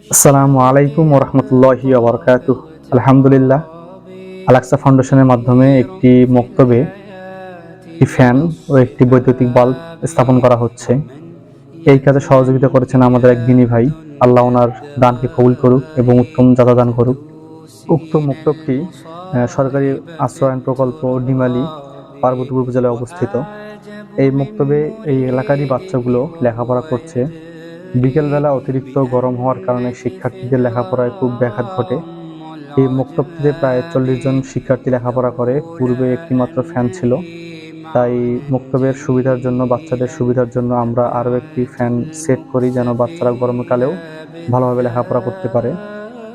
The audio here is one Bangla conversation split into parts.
আসসালামু আলাইকুম ওয়া রাহমাতুল্লাহি ওয়া বারাকাতুহু। আলহামদুলিল্লাহ, আল-আকসা ফাউন্ডেশনের মাধ্যমে একটি মক্তবে একটি ফ্যান ও একটি বৈদ্যুতিক বাল্ব স্থাপন করা হচ্ছে। এই কাজে সহযোগিতা করেছেন আমাদের এক দিনী ভাই। আল্লাহ ওনার দানকে কবুল করুক এবং উত্তম যাজা দান করুক। উক্ত মক্তবটি সরকারি আশ্রয়ন প্রকল্প ডিমালী, পার্বতীপুর উপজেলায় অবস্থিত। এই মক্তবে এই এলাকারই বাচ্চাগুলো লেখাপড়া করছে। বিকেলবেলা অতিরিক্ত গরম হওয়ার কারণে শিক্ষার্থীদের লেখাপড়ায় খুব ব্যাঘাত ঘটে। এই মক্তবটিতে প্রায় 40 জন শিক্ষার্থী লেখাপড়া করে। পূর্বে একটি মাত্র ফ্যান ছিল, তাই মক্তবের সুবিধার জন্য, বাচ্চাদের সুবিধার জন্য আমরা আরও একটি ফ্যান সেট করি, যেন বাচ্চারা গরমকালেও ভালোভাবে লেখাপড়া করতে পারে।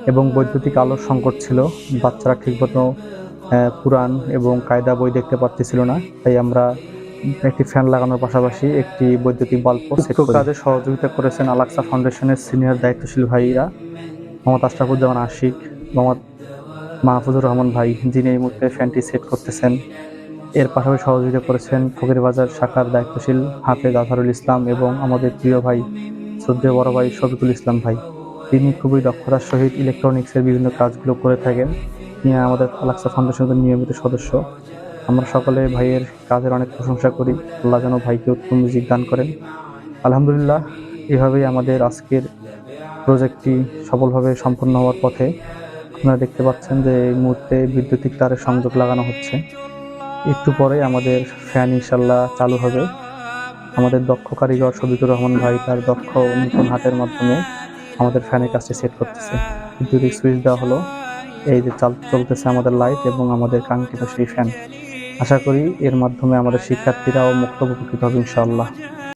এবং বৈদ্যুতিক আলোর সংকট ছিল, বাচ্চারা ঠিকমতো কুরআন এবং কায়দা বই দেখতে পারতেছিল না, তাই আমরা একটি ফ্যান লাগানোর পাশাপাশি একটি বৈদ্যুতিক বাল্বও সেট করি। কাজে সহযোগিতা করেছেন আল-আকসা ফাউন্ডেশনের সিনিয়র দায়িত্বশীল ভাইরা মোহাম্মদ আশরাফুজ্জামান আশিক, মোহাম্মদ মাহফুজুর রহমান ভাই, যিনি এই মুহূর্তে ফ্যানটি সেট করতেছেন। এর পাশাপাশি সহযোগিতা করেছেন ফকিরবাজার শাখার দায়িত্বশীল হাফেজ আজহারুল ইসলাম এবং আমাদের প্রিয় ভাই, শ্রদ্ধেয় বড় ভাই শফিকুল ইসলাম ভাই। তিনি খুবই দক্ষতার সহিত ইলেকট্রনিক্সের বিভিন্ন কাজগুলো করে থাকেন। তিনি আমাদের আল-আকসা ফাউন্ডেশনের নিয়মিত সদস্য। আমরা সকলে ভাইয়ের কাজের অনেক প্রশংসা করি। আল্লাহ যেন ভাইকে উত্তম রিজিক দান করেন। আলহামদুলিল্লাহ, এভাবেই আমাদের আজকের প্রজেক্টটি সফলভাবে সম্পন্ন হওয়ার পথে। আপনারা দেখতে পাচ্ছেন যে এই মুহূর্তে বৈদ্যুতিক তারের সংযোগ লাগানো হচ্ছে। একটু পরে আমাদের ফ্যান ইনশাল্লাহ চালু হবে। আমাদের দক্ষ কারিগর শফিকুর রহমান ভাই তার দক্ষ নতুন হাতের মাধ্যমে আমাদের ফ্যানের কাজটি সেট করতেছে। বৈদ্যুতিক সুইচ দেওয়া হলো, এই যে চলতেছে আমাদের লাইট এবং আমাদের কাঙ্ক্ষিত সেই ফ্যান। আশা করি এর মাধ্যমে আমাদের শিক্ষার্থীরাও মুক্ত উপকৃত হবে ইনশাআল্লাহ।